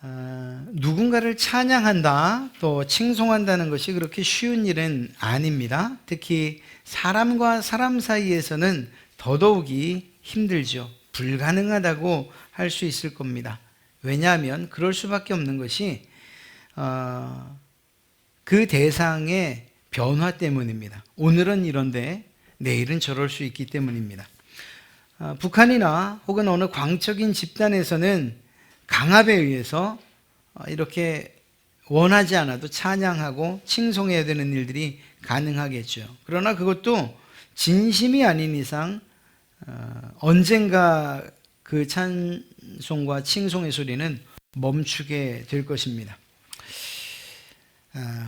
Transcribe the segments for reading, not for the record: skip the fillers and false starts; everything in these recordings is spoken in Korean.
누군가를 찬양한다, 또 칭송한다는 것이 그렇게 쉬운 일은 아닙니다. 특히 사람과 사람 사이에서는 더더욱이 힘들죠. 불가능하다고 할 수 있을 겁니다. 왜냐하면 그럴 수밖에 없는 것이 그 대상의 변화 때문입니다. 오늘은 이런데 내일은 저럴 수 있기 때문입니다. 북한이나 혹은 어느 광적인 집단에서는 강압에 의해서 이렇게 원하지 않아도 찬양하고 칭송해야 되는 일들이 가능하겠죠. 그러나 그것도 진심이 아닌 이상 언젠가 그 찬송과 칭송의 소리는 멈추게 될 것입니다.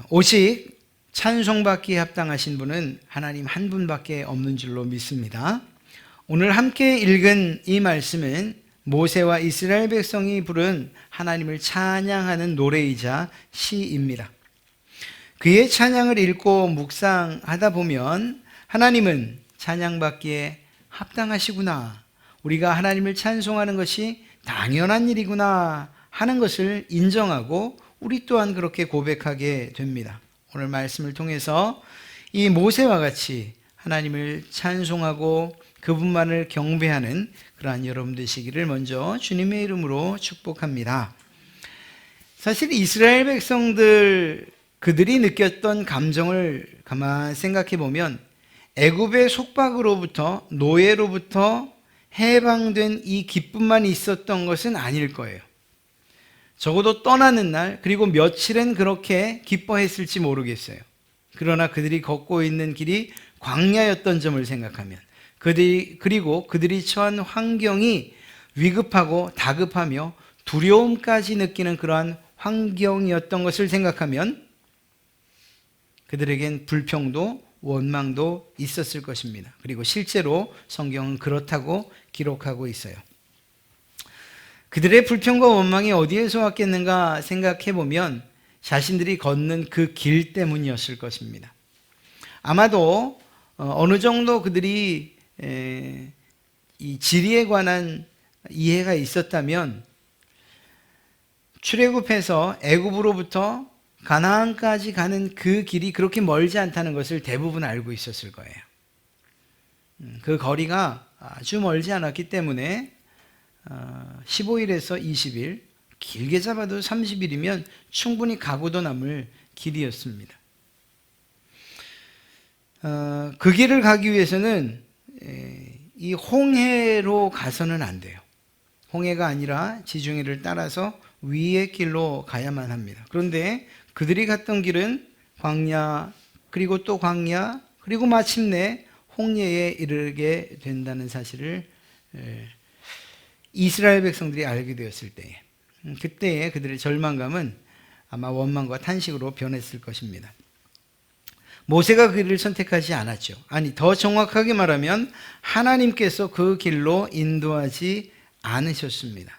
오직 찬송받기에 합당하신 분은 하나님 한 분밖에 없는 줄로 믿습니다. 오늘 함께 읽은 이 말씀은 모세와 이스라엘 백성이 부른 하나님을 찬양하는 노래이자 시입니다. 그의 찬양을 읽고 묵상하다 보면 하나님은 찬양받기에 합당하시구나, 우리가 하나님을 찬송하는 것이 당연한 일이구나 하는 것을 인정하고 우리 또한 그렇게 고백하게 됩니다. 오늘 말씀을 통해서 이 모세와 같이 하나님을 찬송하고 그분만을 경배하는 그러한 여러분 되시기를 먼저 주님의 이름으로 축복합니다. 사실 이스라엘 백성들 그들이 느꼈던 감정을 가만히 생각해 보면 애굽의 속박으로부터, 노예로부터 해방된 이 기쁨만 있었던 것은 아닐 거예요. 적어도 떠나는 날, 그리고 며칠은 그렇게 기뻐했을지 모르겠어요. 그러나 그들이 걷고 있는 길이 광야였던 점을 생각하면, 그리고 그들이 처한 환경이 위급하고 다급하며 두려움까지 느끼는 그러한 환경이었던 것을 생각하면 그들에겐 불평도 원망도 있었을 것입니다. 그리고 실제로 성경은 그렇다고 기록하고 있어요. 그들의 불평과 원망이 어디에서 왔겠는가 생각해 보면 자신들이 걷는 그 길 때문이었을 것입니다. 아마도 어느 정도 그들이 이 지리에 관한 이해가 있었다면 출애굽해서 애굽으로부터 가나안까지 가는 그 길이 그렇게 멀지 않다는 것을 대부분 알고 있었을 거예요. 그 거리가 아주 멀지 않았기 때문에 15일에서 20일, 길게 잡아도 30일이면 충분히 가고도 남을 길이었습니다. 그 길을 가기 위해서는 이 홍해로 가서는 안 돼요. 홍해가 아니라 지중해를 따라서 위의 길로 가야만 합니다. 그런데 그들이 갔던 길은 광야, 그리고 또 광야, 그리고 마침내 홍해에 이르게 된다는 사실을 이스라엘 백성들이 알게 되었을 때에, 그때의 그들의 절망감은 아마 원망과 탄식으로 변했을 것입니다. 모세가 그 길을 선택하지 않았죠. 아니, 더 정확하게 말하면 하나님께서 그 길로 인도하지 않으셨습니다.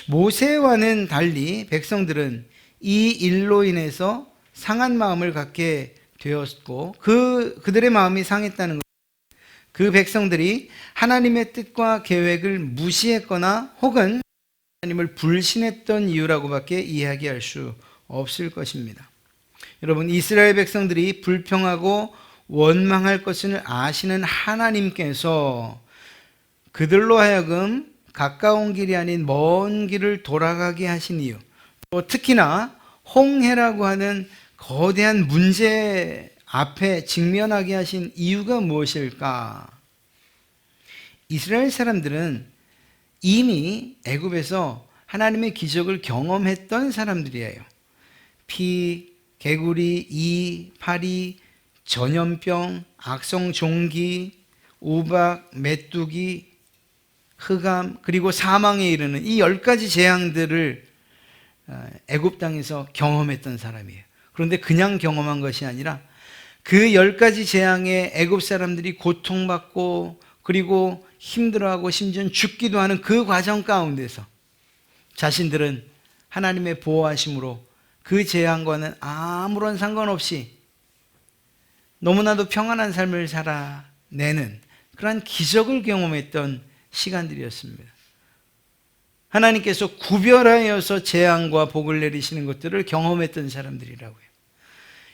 모세와는 달리 백성들은 이 일로 인해서 상한 마음을 갖게 되었고, 그들의 마음이 상했다는 것, 그 백성들이 하나님의 뜻과 계획을 무시했거나 혹은 하나님을 불신했던 이유라고밖에 이야기할 수 없을 것입니다. 여러분, 이스라엘 백성들이 불평하고 원망할 것을 아시는 하나님께서 그들로 하여금 가까운 길이 아닌 먼 길을 돌아가게 하신 이유, 또 특히나 홍해라고 하는 거대한 문제 앞에 직면하게 하신 이유가 무엇일까? 이스라엘 사람들은 이미 애굽에서 하나님의 기적을 경험했던 사람들이에요. 피, 개구리, 이, 파리, 전염병, 악성 종기, 우박, 메뚜기, 흑암, 그리고 사망에 이르는 이 10가지 재앙들을 애굽 땅에서 경험했던 사람이에요. 그런데 그냥 경험한 것이 아니라 그 10가지 재앙에 애굽 사람들이 고통받고 그리고 힘들어하고 심지어는 죽기도 하는 그 과정 가운데서 자신들은 하나님의 보호하심으로 그 재앙과는 아무런 상관없이 너무나도 평안한 삶을 살아내는 그러한 기적을 경험했던 시간들이었습니다. 하나님께서 구별하여서 재앙과 복을 내리시는 것들을 경험했던 사람들이라고요.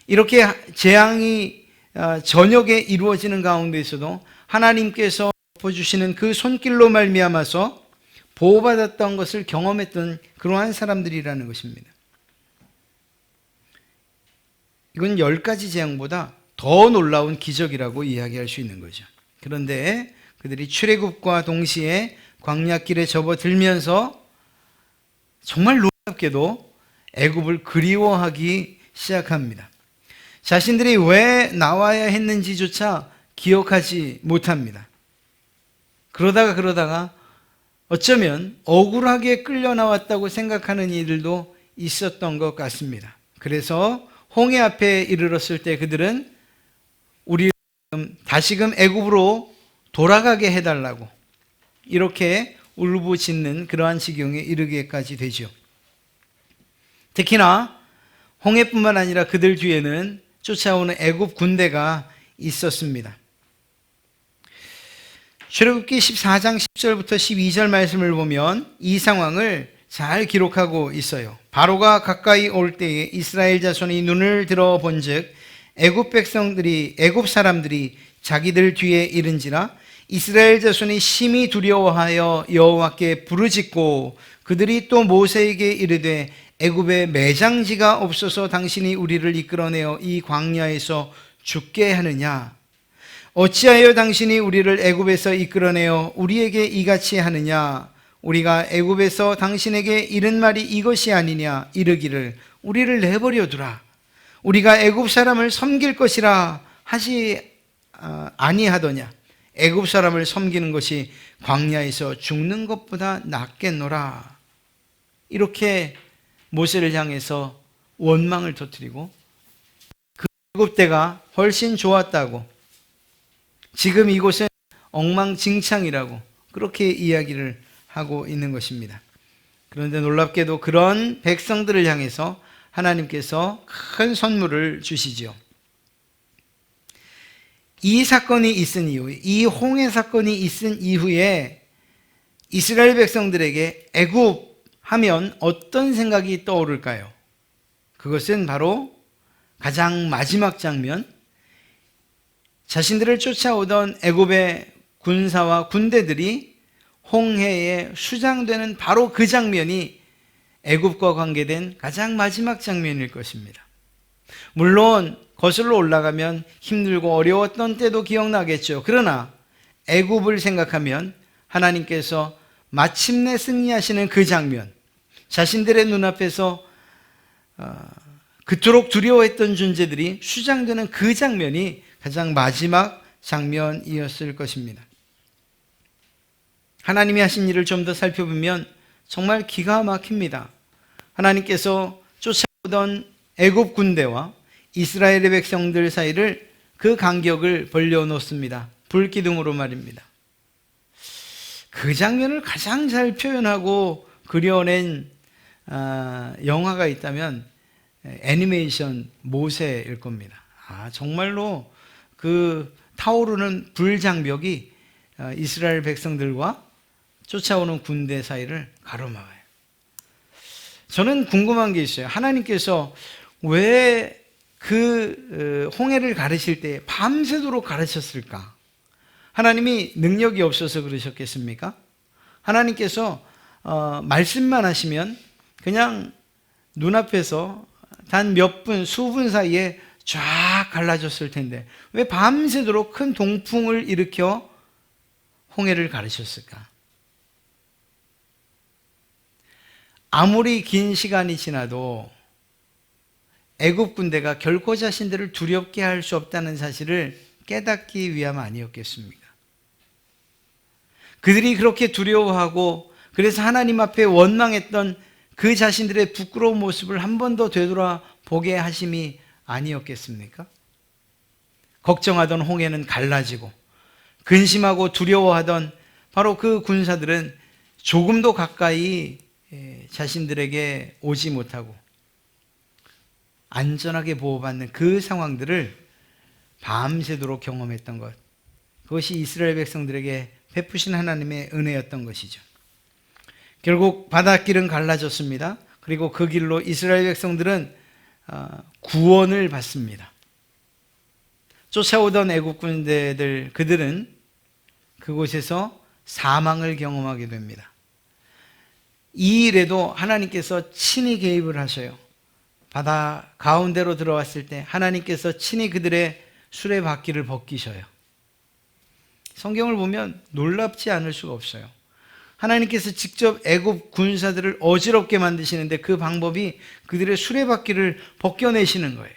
이렇게 재앙이 저녁에 이루어지는 가운데에서도 하나님께서 덮어주시는 그 손길로 말미암아서 보호받았던 것을 경험했던 그러한 사람들이라는 것입니다. 이건 10가지 재앙보다 더 놀라운 기적이라고 이야기할 수 있는 거죠. 그런데 그들이 출애굽과 동시에 광야길에 접어들면서 정말 놀랍게도 애굽을 그리워하기 시작합니다. 자신들이 왜 나와야 했는지조차 기억하지 못합니다. 그러다가 어쩌면 억울하게 끌려 나왔다고 생각하는 이들도 있었던 것 같습니다. 그래서 홍해 앞에 이르렀을 때 그들은 우리 다시금 애굽으로 돌아가게 해달라고 이렇게 울부짖는 그러한 지경에 이르기까지 되죠. 특히나 홍해뿐만 아니라 그들 뒤에는 쫓아오는 애굽 군대가 있었습니다. 출애굽기 14장 10절부터 12절 말씀을 보면 이 상황을 잘 기록하고 있어요. 바로가 가까이 올 때에 이스라엘 자손이 눈을 들어 본즉 애굽 사람들이 자기들 뒤에 이른지라 이스라엘 자손이 심히 두려워하여 여호와께 부르짖고 그들이 또 모세에게 이르되 애굽에 매장지가 없어서 당신이 우리를 이끌어내어 이 광야에서 죽게 하느냐? 어찌하여 당신이 우리를 애굽에서 이끌어내어 우리에게 이같이 하느냐? 우리가 애굽에서 당신에게 이른 말이 이것이 아니냐? 이르기를 우리를 내버려 두라. 우리가 애굽 사람을 섬길 것이라 하지 아니하더냐? 애굽 사람을 섬기는 것이 광야에서 죽는 것보다 낫겠노라. 이렇게 모세를 향해서 원망을 터뜨리고 그 애굽 때가 훨씬 좋았다고, 지금 이곳은 엉망진창이라고 그렇게 이야기를 하고 있는 것입니다. 그런데 놀랍게도 그런 백성들을 향해서 하나님께서 큰 선물을 주시죠. 이 사건이 있은 이후에, 이 홍해 사건이 있은 이후에 이스라엘 백성들에게 애굽 하면 어떤 생각이 떠오를까요? 그것은 바로 가장 마지막 장면, 자신들을 쫓아오던 애굽의 군사와 군대들이 홍해에 수장되는 바로 그 장면이 애굽과 관계된 가장 마지막 장면일 것입니다. 물론 거슬러 올라가면 힘들고 어려웠던 때도 기억나겠죠. 그러나 애굽을 생각하면 하나님께서 마침내 승리하시는 그 장면, 자신들의 눈앞에서 그토록 두려워했던 존재들이 수장되는 그 장면이 가장 마지막 장면이었을 것입니다. 하나님이 하신 일을 좀 더 살펴보면 정말 기가 막힙니다. 하나님께서 쫓아오던 애굽 군대와 이스라엘의 백성들 사이를 그 간격을 벌려놓습니다. 불기둥으로 말입니다. 그 장면을 가장 잘 표현하고 그려낸 영화가 있다면 애니메이션 모세일 겁니다. 정말로 그 타오르는 불장벽이 이스라엘 백성들과 쫓아오는 군대 사이를 가로막아요. 저는 궁금한 게 있어요. 하나님께서 왜 그 홍해를 가르칠 때 밤새도록 가르쳤을까? 하나님이 능력이 없어서 그러셨겠습니까? 하나님께서 말씀만 하시면 그냥 눈앞에서 단 몇 분, 수분 사이에 쫙 갈라졌을 텐데 왜 밤새도록 큰 동풍을 일으켜 홍해를 가르쳤을까? 아무리 긴 시간이 지나도 애굽 군대가 결코 자신들을 두렵게 할 수 없다는 사실을 깨닫기 위함 아니었겠습니까? 그들이 그렇게 두려워하고 그래서 하나님 앞에 원망했던 그 자신들의 부끄러운 모습을 한 번 더 되돌아보게 하심이 아니었겠습니까? 걱정하던 홍해는 갈라지고 근심하고 두려워하던 바로 그 군사들은 조금도 가까이 자신들에게 오지 못하고 안전하게 보호받는 그 상황들을 밤새도록 경험했던 것, 그것이 이스라엘 백성들에게 베푸신 하나님의 은혜였던 것이죠. 결국 바닷길은 갈라졌습니다. 그리고 그 길로 이스라엘 백성들은 구원을 받습니다. 쫓아오던 애국 군대들, 그들은 그곳에서 사망을 경험하게 됩니다. 이 일에도 하나님께서 친히 개입을 하셔요. 바다 가운데로 들어왔을 때 하나님께서 친히 그들의 수레바퀴를 벗기셔요. 성경을 보면 놀랍지 않을 수가 없어요. 하나님께서 직접 애굽 군사들을 어지럽게 만드시는데 그 방법이 그들의 수레바퀴를 벗겨내시는 거예요.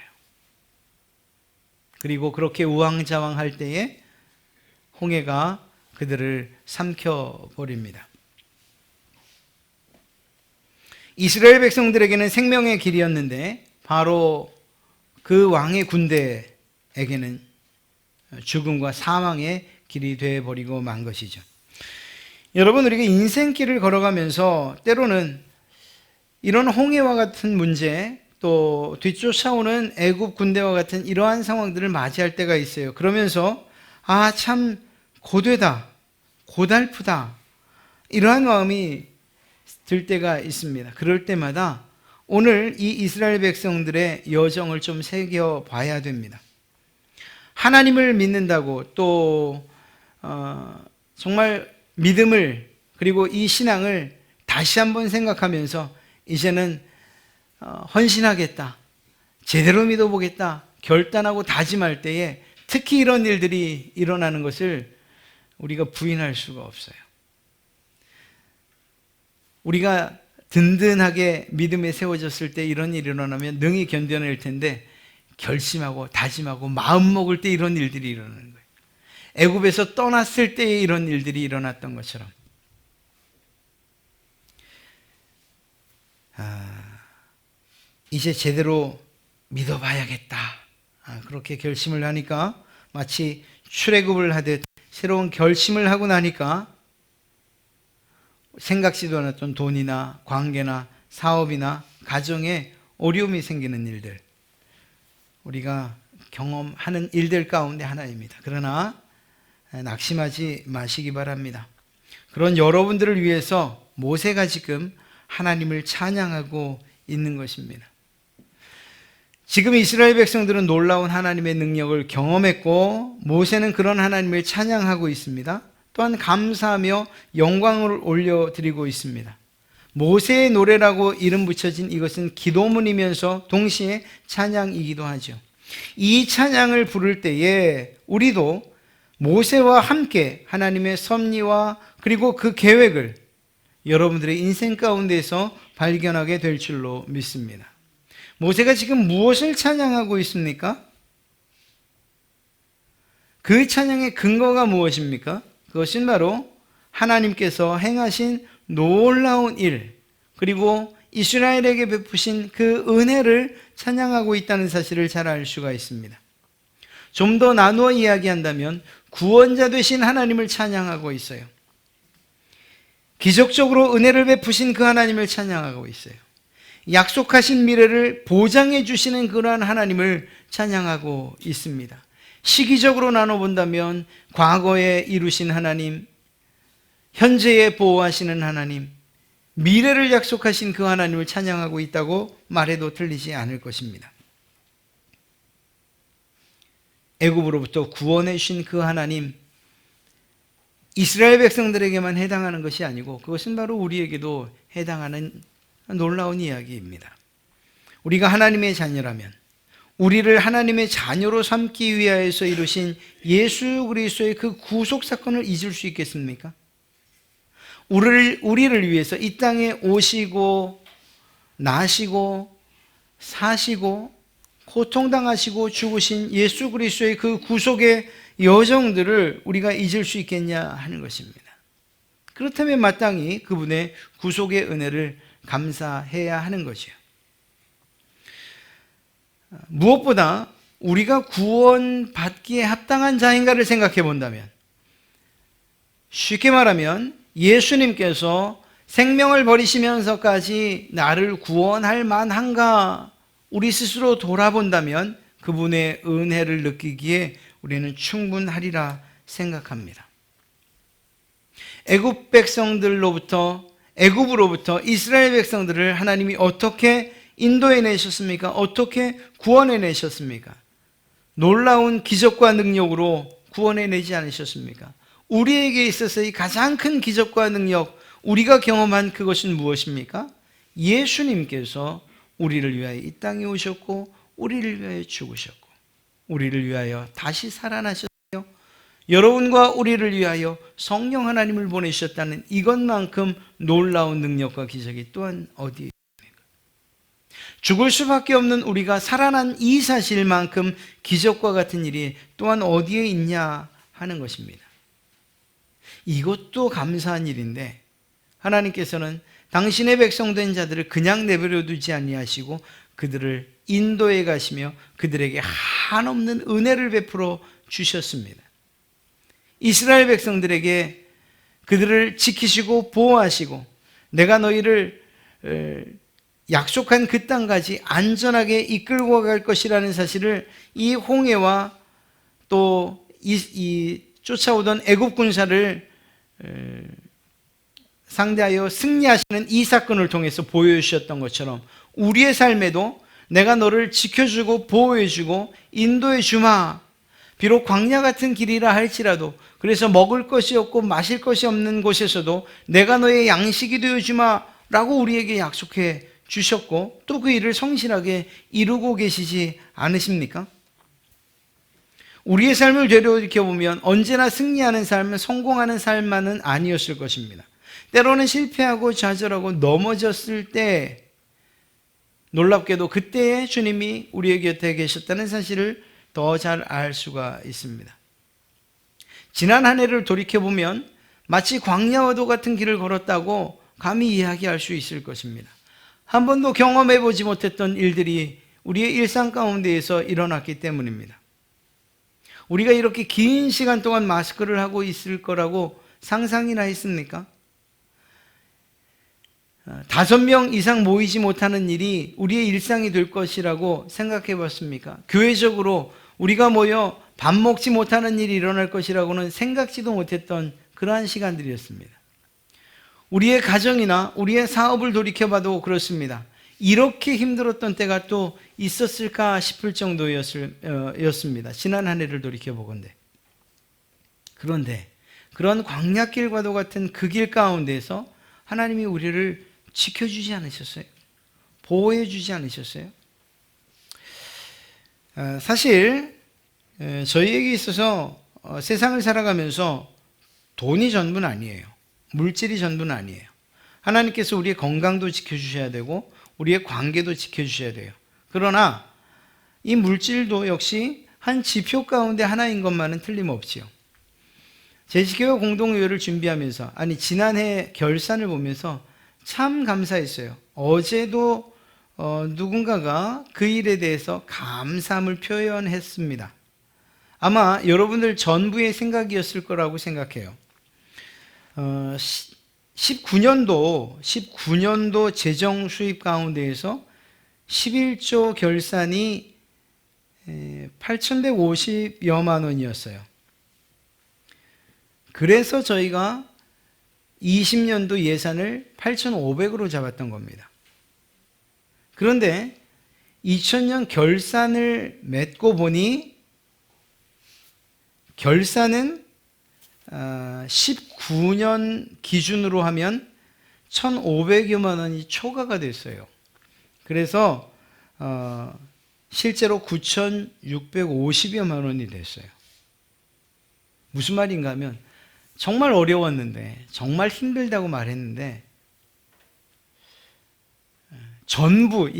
그리고 그렇게 우왕좌왕할 때에 홍해가 그들을 삼켜버립니다. 이스라엘 백성들에게는 생명의 길이었는데 바로 그 왕의 군대에게는 죽음과 사망의 길이 되어버리고 만 것이죠. 여러분, 우리가 인생길을 걸어가면서 때로는 이런 홍해와 같은 문제, 또 뒤쫓아오는 애굽 군대와 같은 이러한 상황들을 맞이할 때가 있어요. 그러면서 참 고되다, 고달프다, 이러한 마음이 들 때가 있습니다. 그럴 때마다 오늘 이 이스라엘 백성들의 여정을 좀 새겨봐야 됩니다. 하나님을 믿는다고 또 정말 믿음을, 그리고 이 신앙을 다시 한번 생각하면서 이제는 헌신하겠다, 제대로 믿어보겠다 결단하고 다짐할 때에 특히 이런 일들이 일어나는 것을 우리가 부인할 수가 없어요. 우리가 든든하게 믿음에 세워졌을 때 이런 일이 일어나면 능히 견뎌낼 텐데 결심하고 다짐하고 마음 먹을 때 이런 일들이 일어나는 거예요. 애굽에서 떠났을 때에 이런 일들이 일어났던 것처럼 이제 제대로 믿어봐야겠다, 그렇게 결심을 하니까 마치 출애굽을 하듯 새로운 결심을 하고 나니까 생각지도 않았던 돈이나 관계나 사업이나 가정에 어려움이 생기는 일들, 우리가 경험하는 일들 가운데 하나입니다. 그러나 낙심하지 마시기 바랍니다. 그런 여러분들을 위해서 모세가 지금 하나님을 찬양하고 있는 것입니다. 지금 이스라엘 백성들은 놀라운 하나님의 능력을 경험했고 모세는 그런 하나님을 찬양하고 있습니다. 또한 감사하며 영광을 올려드리고 있습니다. 모세의 노래라고 이름 붙여진 이것은 기도문이면서 동시에 찬양이기도 하죠. 이 찬양을 부를 때에 우리도 모세와 함께 하나님의 섭리와 그리고 그 계획을 여러분들의 인생 가운데서 발견하게 될 줄로 믿습니다. 모세가 지금 무엇을 찬양하고 있습니까? 그 찬양의 근거가 무엇입니까? 그것은 바로 하나님께서 행하신 놀라운 일, 그리고 이스라엘에게 베푸신 그 은혜를 찬양하고 있다는 사실을 잘 알 수가 있습니다. 좀 더 나누어 이야기한다면 구원자 되신 하나님을 찬양하고 있어요. 기적적으로 은혜를 베푸신 그 하나님을 찬양하고 있어요. 약속하신 미래를 보장해 주시는 그러한 하나님을 찬양하고 있습니다. 시기적으로 나눠본다면 과거에 이루신 하나님, 현재에 보호하시는 하나님, 미래를 약속하신 그 하나님을 찬양하고 있다고 말해도 틀리지 않을 것입니다. 애굽으로부터 구원해 주신 그 하나님, 이스라엘 백성들에게만 해당하는 것이 아니고 그것은 바로 우리에게도 해당하는 놀라운 이야기입니다. 우리가 하나님의 자녀라면 우리를 하나님의 자녀로 삼기 위하여서 이루신 예수 그리스도의 그 구속 사건을 잊을 수 있겠습니까? 우리를 위해서 이 땅에 오시고 나시고 사시고 고통당하시고 죽으신 예수 그리스도의 그 구속의 여정들을 우리가 잊을 수 있겠냐 하는 것입니다. 그렇다면 마땅히 그분의 구속의 은혜를 감사해야 하는 거죠. 무엇보다 우리가 구원받기에 합당한 자인가를 생각해 본다면, 쉽게 말하면 예수님께서 생명을 버리시면서까지 나를 구원할 만한가 우리 스스로 돌아본다면 그분의 은혜를 느끼기에 우리는 충분하리라 생각합니다. 애굽 백성들로부터 애굽으로부터 이스라엘 백성들을 하나님이 어떻게 인도해 내셨습니까? 어떻게 구원해 내셨습니까? 놀라운 기적과 능력으로 구원해 내지 않으셨습니까? 우리에게 있어서의 가장 큰 기적과 능력, 우리가 경험한 그것은 무엇입니까? 예수님께서 우리를 위하여 이 땅에 오셨고 우리를 위하여 죽으셨고 우리를 위하여 다시 살아나셨어요. 여러분과 우리를 위하여 성령 하나님을 보내셨다는 이것만큼 놀라운 능력과 기적이 또한 어디에 있습니까? 죽을 수밖에 없는 우리가 살아난 이 사실만큼 기적과 같은 일이 또한 어디에 있냐 하는 것입니다. 이것도 감사한 일인데 하나님께서는 당신의 백성된 자들을 그냥 내버려 두지 아니하시고 그들을 인도해 가시며 그들에게 한없는 은혜를 베풀어 주셨습니다. 이스라엘 백성들에게 그들을 지키시고 보호하시고 내가 너희를 약속한 그 땅까지 안전하게 이끌고 갈 것이라는 사실을 이 홍해와 또 이 쫓아오던 애굽 군사를 상대하여 승리하시는 이 사건을 통해서 보여주셨던 것처럼 우리의 삶에도 내가 너를 지켜주고 보호해주고 인도해 주마. 비록 광야 같은 길이라 할지라도 그래서 먹을 것이 없고 마실 것이 없는 곳에서도 내가 너의 양식이 되어주마 라고 우리에게 약속해 주셨고 또 그 일을 성실하게 이루고 계시지 않으십니까? 우리의 삶을 되돌이켜보면 언제나 승리하는 삶은 성공하는 삶만은 아니었을 것입니다. 때로는 실패하고 좌절하고 넘어졌을 때 놀랍게도 그때에 주님이 우리의 곁에 계셨다는 사실을 더 잘 알 수가 있습니다. 지난 한 해를 돌이켜보면 마치 광야와도 같은 길을 걸었다고 감히 이야기할 수 있을 것입니다. 한 번도 경험해보지 못했던 일들이 우리의 일상 가운데에서 일어났기 때문입니다. 우리가 이렇게 긴 시간 동안 마스크를 하고 있을 거라고 상상이나 했습니까? 5명 이상 모이지 못하는 일이 우리의 일상이 될 것이라고 생각해 봤습니까? 교회적으로 우리가 모여 밥 먹지 못하는 일이 일어날 것이라고는 생각지도 못했던 그러한 시간들이었습니다. 우리의 가정이나 우리의 사업을 돌이켜봐도 그렇습니다. 이렇게 힘들었던 때가 또 있었을까 싶을 정도였습니다. 지난 한 해를 돌이켜보건대. 그런데 그런 광야길과도 같은 그 길 가운데서 하나님이 우리를 지켜주지 않으셨어요? 보호해주지 않으셨어요? 사실 저희에게 있어서 세상을 살아가면서 돈이 전부는 아니에요. 물질이 전부는 아니에요. 하나님께서 우리의 건강도 지켜주셔야 되고 우리의 관계도 지켜주셔야 돼요. 그러나 이 물질도 역시 한 지표 가운데 하나인 것만은 틀림없지요. 제지교회 공동의회를 준비하면서 지난해 결산을 보면서 참 감사했어요. 어제도 누군가가 그 일에 대해서 감사함을 표현했습니다. 아마 여러분들 전부의 생각이었을 거라고 생각해요. 19년도 재정 수입 가운데에서 11조 결산이 8,150여만 원이었어요. 그래서 저희가 20년도 예산을 8,500으로 잡았던 겁니다. 그런데 2000년 결산을 맺고 보니 결산은 19년 기준으로 하면 1,500여만 원이 초과가 됐어요. 그래서 실제로 9,650여만 원이 됐어요. 무슨 말인가 하면 정말 어려웠는데 정말 힘들다고 말했는데 전부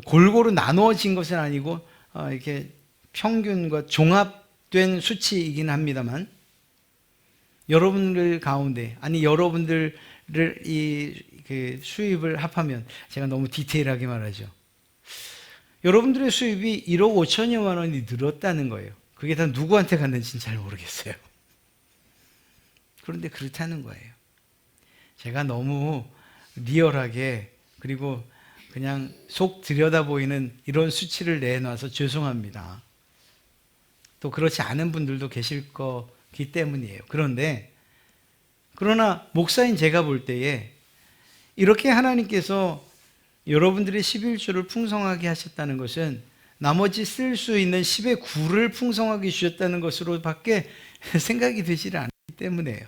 골고루 나누어진 것은 아니고 이렇게 평균과 종합된 수치이긴 합니다만 여러분들 가운데 여러분들을 그 수입을 합하면 제가 너무 디테일하게 말하죠. 여러분들의 수입이 1억 5천여만 원이 늘었다는 거예요. 그게 다 누구한테 갔는지는 잘 모르겠어요. 그런데 그렇다는 거예요. 제가 너무 리얼하게 그리고 그냥 속 들여다 보이는 이런 수치를 내놔서 죄송합니다. 또 그렇지 않은 분들도 계실 거기 때문이에요. 그러나 목사인 제가 볼 때에 이렇게 하나님께서 여러분들의 11조를 풍성하게 하셨다는 것은 나머지 쓸 수 있는 10의 9를 풍성하게 주셨다는 것으로밖에 생각이 되질 않기 때문에요.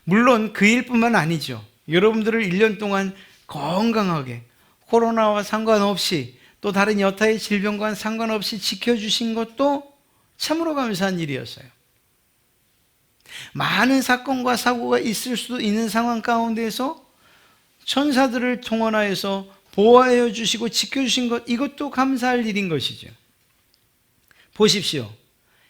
물론 그 일뿐만 아니죠. 여러분들을 1년 동안 건강하게 코로나와 상관없이 또 다른 여타의 질병과 상관없이 지켜주신 것도 참으로 감사한 일이었어요. 많은 사건과 사고가 있을 수도 있는 상황 가운데에서 천사들을 동원하여서 보호하여 주시고 지켜주신 것, 이것도 감사할 일인 것이죠. 보십시오.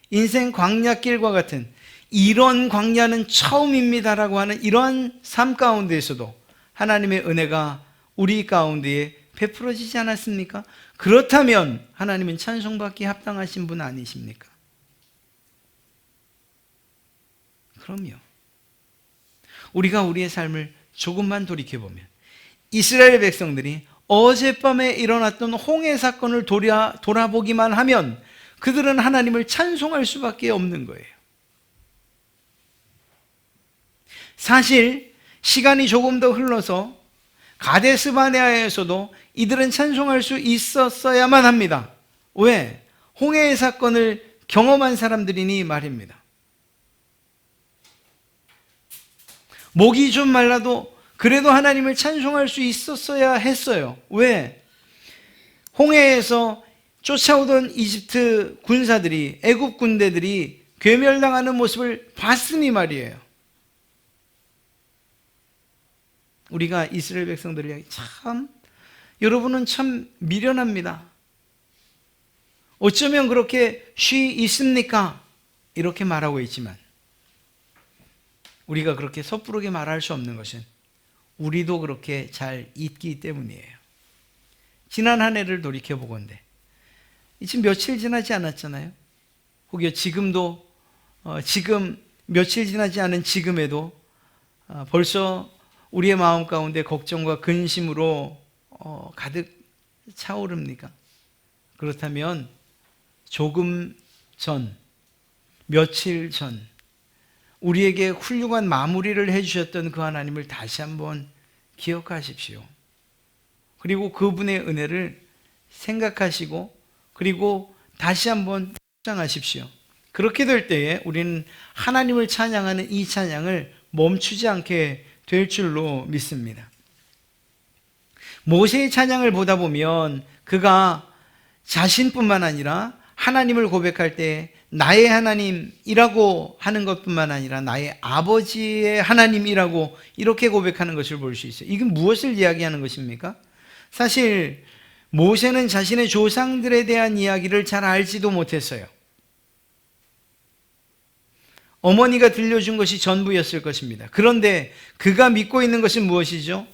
인생 광야길과 같은 이런 광야는 처음입니다라고 하는 이러한 삶 가운데에서도 하나님의 은혜가 우리 가운데에 베풀어지지 않았습니까? 그렇다면 하나님은 찬송받기 합당하신 분 아니십니까? 그럼요. 우리가 우리의 삶을 조금만 돌이켜보면 이스라엘 백성들이 어젯밤에 일어났던 홍해 사건을 돌아보기만 하면 그들은 하나님을 찬송할 수밖에 없는 거예요. 사실 시간이 조금 더 흘러서 가데스 바네아에서도 이들은 찬송할 수 있었어야만 합니다. 왜? 홍해의 사건을 경험한 사람들이니 말입니다. 목이 좀 말라도 그래도 하나님을 찬송할 수 있었어야 했어요. 왜? 홍해에서 쫓아오던 이집트 군사들이, 애굽 군대들이 괴멸당하는 모습을 봤으니 말이에요. 우리가 이스라엘 백성들을 향해 여러분은 참 미련합니다. 어쩌면 그렇게 쉬 있습니까? 이렇게 말하고 있지만 우리가 그렇게 섣부르게 말할 수 없는 것은 우리도 그렇게 잘 잊기 때문이에요. 지난 한 해를 돌이켜보건대 지금 며칠 지나지 않았잖아요. 혹여 지금도 지금 며칠 지나지 않은 지금에도 벌써 우리의 마음 가운데 걱정과 근심으로 가득 차오릅니까? 그렇다면 조금 전, 며칠 전 우리에게 훌륭한 마무리를 해주셨던 그 하나님을 다시 한번 기억하십시오. 그리고 그분의 은혜를 생각하시고 그리고 다시 한번 묵상하십시오. 그렇게 될 때에 우리는 하나님을 찬양하는 이 찬양을 멈추지 않게 될 줄로 믿습니다. 모세의 찬양을 보다 보면 그가 자신뿐만 아니라 하나님을 고백할 때 나의 하나님이라고 하는 것뿐만 아니라 나의 아버지의 하나님이라고 이렇게 고백하는 것을 볼 수 있어요. 이건 무엇을 이야기하는 것입니까? 사실 모세는 자신의 조상들에 대한 이야기를 잘 알지도 못했어요. 어머니가 들려준 것이 전부였을 것입니다. 그런데 그가 믿고 있는 것은 무엇이죠?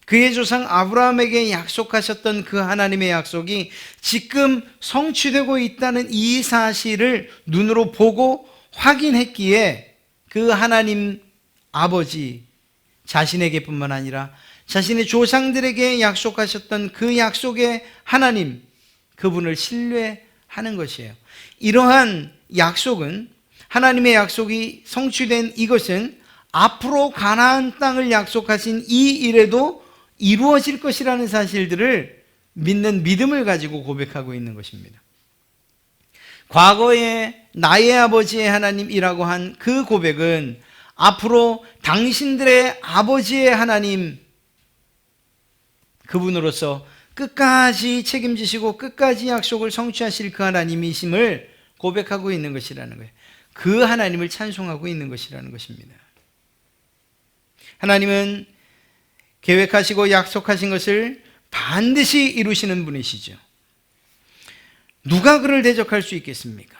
그의 조상 아브라함에게 약속하셨던 그 하나님의 약속이 지금 성취되고 있다는 이 사실을 눈으로 보고 확인했기에 그 하나님 아버지 자신에게뿐만 아니라 자신의 조상들에게 약속하셨던 그 약속의 하나님, 그분을 신뢰하는 것이에요. 이러한 약속은, 하나님의 약속이 성취된 이것은 앞으로 가나안 땅을 약속하신 이 일에도 이루어질 것이라는 사실들을 믿는 믿음을 가지고 고백하고 있는 것입니다. 과거에 나의 아버지의 하나님이라고 한 그 고백은 앞으로 당신들의 아버지의 하나님, 그분으로서 끝까지 책임지시고 끝까지 약속을 성취하실 그 하나님이심을 고백하고 있는 것이라는 거예요. 그 하나님을 찬송하고 있는 것이라는 것입니다. 하나님은 계획하시고 약속하신 것을 반드시 이루시는 분이시죠. 누가 그를 대적할 수 있겠습니까?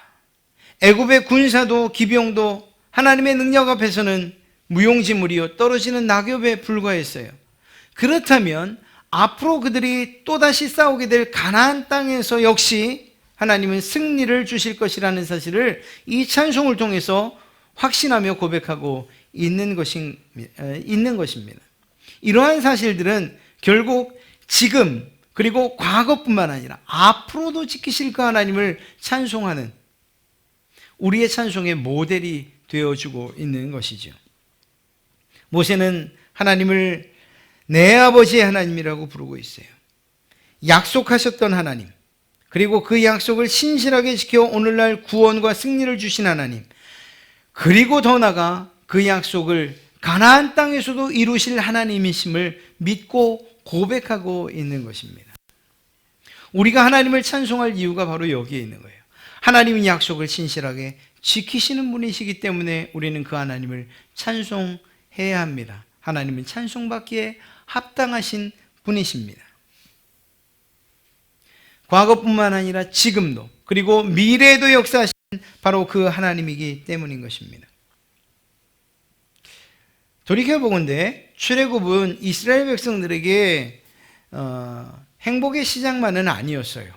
애굽의 군사도 기병도 하나님의 능력 앞에서는 무용지물이요 떨어지는 낙엽에 불과했어요. 그렇다면 앞으로 그들이 또다시 싸우게 될 가나안 땅에서 역시 하나님은 승리를 주실 것이라는 사실을 이 찬송을 통해서 확신하며 고백하고 있는 것입니다. 이러한 사실들은 결국 지금 그리고 과거뿐만 아니라 앞으로도 지키실 그 하나님을 찬송하는 우리의 찬송의 모델이 되어주고 있는 것이죠. 모세는 하나님을 내 아버지의 하나님이라고 부르고 있어요. 약속하셨던 하나님, 그리고 그 약속을 신실하게 지켜 오늘날 구원과 승리를 주신 하나님, 그리고 더 나아가 그 약속을 가나안 땅에서도 이루실 하나님이심을 믿고 고백하고 있는 것입니다. 우리가 하나님을 찬송할 이유가 바로 여기에 있는 거예요. 하나님은 약속을 신실하게 지키시는 분이시기 때문에 우리는 그 하나님을 찬송해야 합니다. 하나님은 찬송받기에 합당하신 분이십니다. 과거뿐만 아니라 지금도, 그리고 미래에도 역사하신 바로 그 하나님이기 때문인 것입니다. 돌이켜보건대 출애굽은 이스라엘 백성들에게 행복의 시작만은 아니었어요.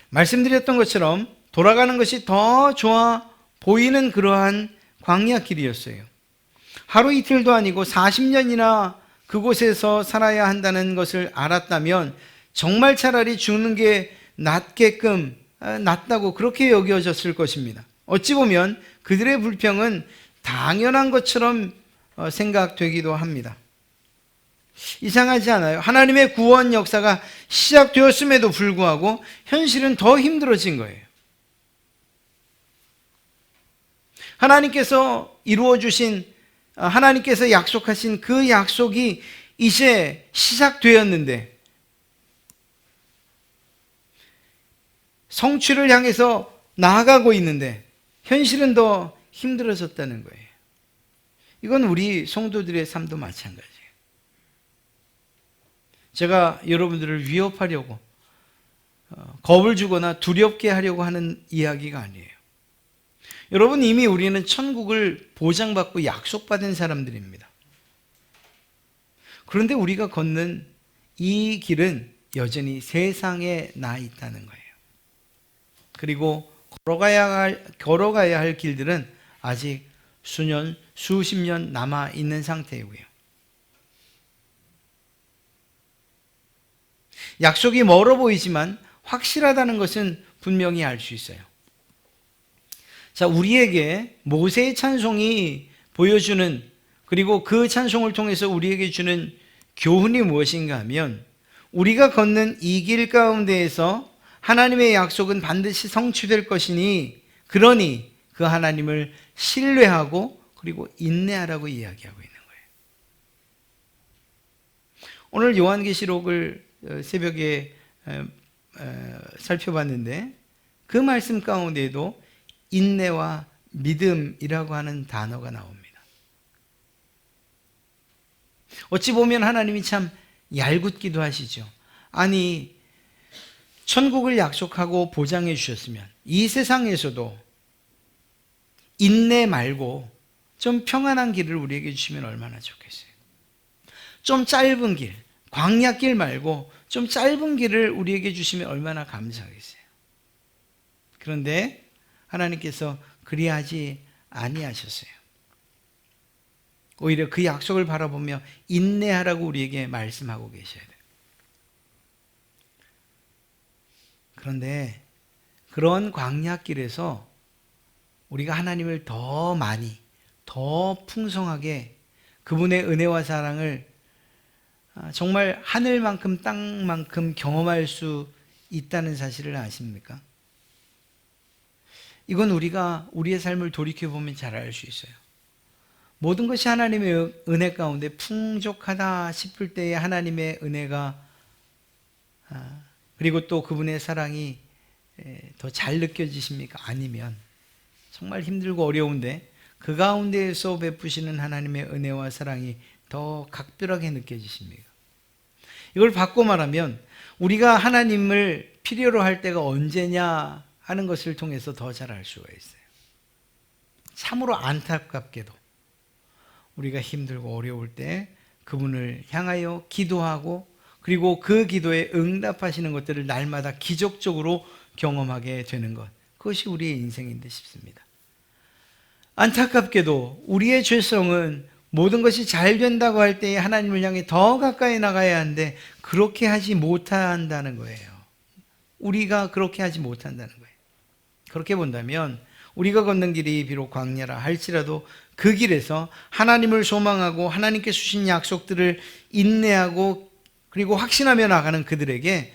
말씀드렸던 것처럼 돌아가는 것이 더 좋아 보이는 그러한 광야길이었어요. 하루 이틀도 아니고 40년이나 그곳에서 살아야 한다는 것을 알았다면 정말 차라리 죽는 게 낫다고 그렇게 여겨졌을 것입니다. 어찌 보면 그들의 불평은 당연한 것처럼 생각되기도 합니다. 이상하지 않아요? 하나님의 구원 역사가 시작되었음에도 불구하고 현실은 더 힘들어진 거예요. 하나님께서 약속하신 그 약속이 이제 시작되었는데 성취를 향해서 나아가고 있는데 현실은 더 힘들어졌다는 거예요. 이건 우리 성도들의 삶도 마찬가지예요. 제가 여러분들을 위협하려고 겁을 주거나 두렵게 하려고 하는 이야기가 아니에요. 여러분, 이미 우리는 천국을 보장받고 약속받은 사람들입니다. 그런데 우리가 걷는 이 길은 여전히 세상에 나 있다는 거예요. 그리고 걸어가야 할 길들은 아직 수년, 수십 년 남아 있는 상태이고요. 약속이 멀어 보이지만 확실하다는 것은 분명히 알 수 있어요. 자, 우리에게 모세의 찬송이 보여주는, 그리고 그 찬송을 통해서 우리에게 주는 교훈이 무엇인가 하면, 우리가 걷는 이 길 가운데에서 하나님의 약속은 반드시 성취될 것이니, 그러니 그 하나님을 신뢰하고 그리고 인내하라고 이야기하고 있는 거예요. 오늘 요한계시록을 새벽에 살펴봤는데 그 말씀 가운데에도 인내와 믿음이라고 하는 단어가 나옵니다. 어찌 보면 하나님이 참 얄궂기도 하시죠. 아니, 천국을 약속하고 보장해 주셨으면 이 세상에서도 인내 말고 좀 평안한 길을 우리에게 주시면 얼마나 좋겠어요. 좀 짧은 길, 광야길 말고 좀 짧은 길을 우리에게 주시면 얼마나 감사하겠어요. 그런데 하나님께서 그리하지 아니하셨어요. 오히려 그 약속을 바라보며 인내하라고 우리에게 말씀하고 계셔야 돼요. 그런데 그런 광야길에서 우리가 하나님을 더 많이, 더 풍성하게 그분의 은혜와 사랑을 정말 하늘만큼 땅만큼 경험할 수 있다는 사실을 아십니까? 이건 우리가 우리의 삶을 돌이켜보면 잘 알 수 있어요. 모든 것이 하나님의 은혜 가운데 풍족하다 싶을 때에 하나님의 은혜가 그리고 또 그분의 사랑이 더 잘 느껴지십니까? 아니면 정말 힘들고 어려운데 그 가운데에서 베푸시는 하나님의 은혜와 사랑이 더 각별하게 느껴지십니까? 이걸 바꿔 말하면 우리가 하나님을 필요로 할 때가 언제냐 하는 것을 통해서 더 잘 알 수가 있어요. 참으로 안타깝게도 우리가 힘들고 어려울 때 그분을 향하여 기도하고 그리고 그 기도에 응답하시는 것들을 날마다 기적적으로 경험하게 되는 것, 그것이 우리의 인생인 듯 싶습니다. 안타깝게도 우리의 죄성은 모든 것이 잘 된다고 할 때 하나님을 향해 더 가까이 나가야 하는데 그렇게 하지 못한다는 거예요. 우리가 그렇게 하지 못한다는 거예요. 그렇게 본다면 우리가 걷는 길이 비록 광야라 할지라도 그 길에서 하나님을 소망하고 하나님께 주신 약속들을 인내하고 그리고 확신하며 나가는 그들에게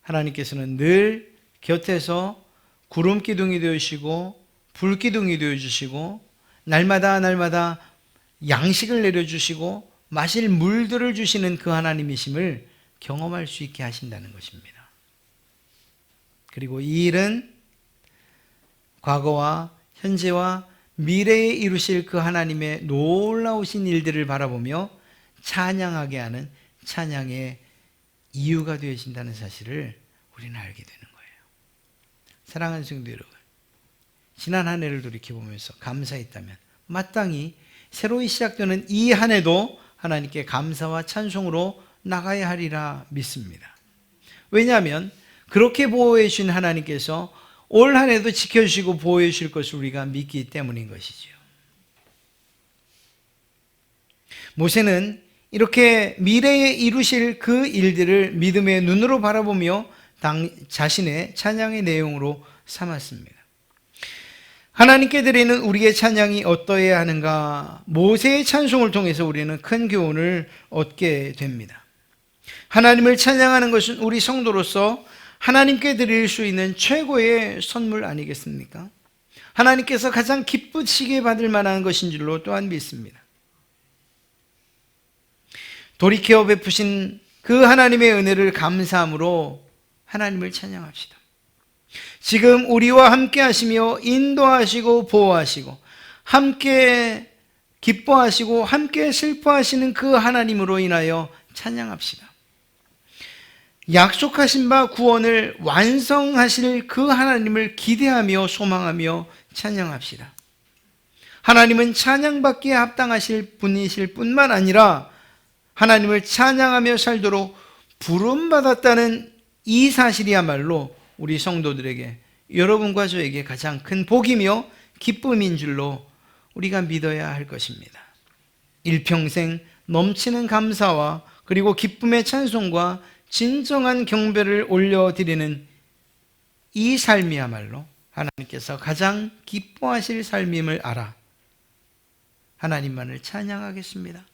하나님께서는 늘 곁에서 구름 기둥이 되어주시고 불 기둥이 되어주시고 날마다 양식을 내려주시고 마실 물들을 주시는 그 하나님이심을 경험할 수 있게 하신다는 것입니다. 그리고 이 일은 과거와 현재와 미래에 이루실 그 하나님의 놀라우신 일들을 바라보며 찬양하게 하는 찬양의 이유가 되어진다는 사실을 우리는 알게 되는 거예요. 사랑하는 성도 여러분, 지난 한 해를 돌이켜보면서 감사했다면 마땅히 새로이 시작되는 이 한 해도 하나님께 감사와 찬송으로 나가야 하리라 믿습니다. 왜냐하면 그렇게 보호해 주신 하나님께서 올 한 해도 지켜주시고 보호해 주실 것을 우리가 믿기 때문인 것이죠. 모세는 이렇게 미래에 이루실 그 일들을 믿음의 눈으로 바라보며 자신의 찬양의 내용으로 삼았습니다. 하나님께 드리는 우리의 찬양이 어떠해야 하는가? 모세의 찬송을 통해서 우리는 큰 교훈을 얻게 됩니다. 하나님을 찬양하는 것은 우리 성도로서 하나님께 드릴 수 있는 최고의 선물 아니겠습니까? 하나님께서 가장 기쁘시게 받을 만한 것인 줄로 또한 믿습니다. 돌이켜 베푸신 그 하나님의 은혜를 감사함으로 하나님을 찬양합시다. 지금 우리와 함께 하시며 인도하시고 보호하시고 함께 기뻐하시고 함께 슬퍼하시는 그 하나님으로 인하여 찬양합시다. 약속하신 바 구원을 완성하실 그 하나님을 기대하며 소망하며 찬양합시다. 하나님은 찬양받기에 합당하실 분이실 뿐만 아니라 하나님을 찬양하며 살도록 부름받았다는 이 사실이야말로 우리 성도들에게, 여러분과 저에게 가장 큰 복이며 기쁨인 줄로 우리가 믿어야 할 것입니다. 일평생 넘치는 감사와 그리고 기쁨의 찬송과 진정한 경배를 올려드리는 이 삶이야말로 하나님께서 가장 기뻐하실 삶임을 알아 하나님만을 찬양하겠습니다.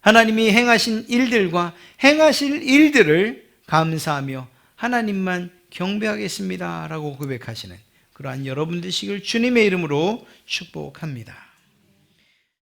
하나님이 행하신 일들과 행하실 일들을 감사하며 하나님만 경배하겠습니다 라고 고백하시는 그러한 여러분 되시길 주님의 이름으로 축복합니다.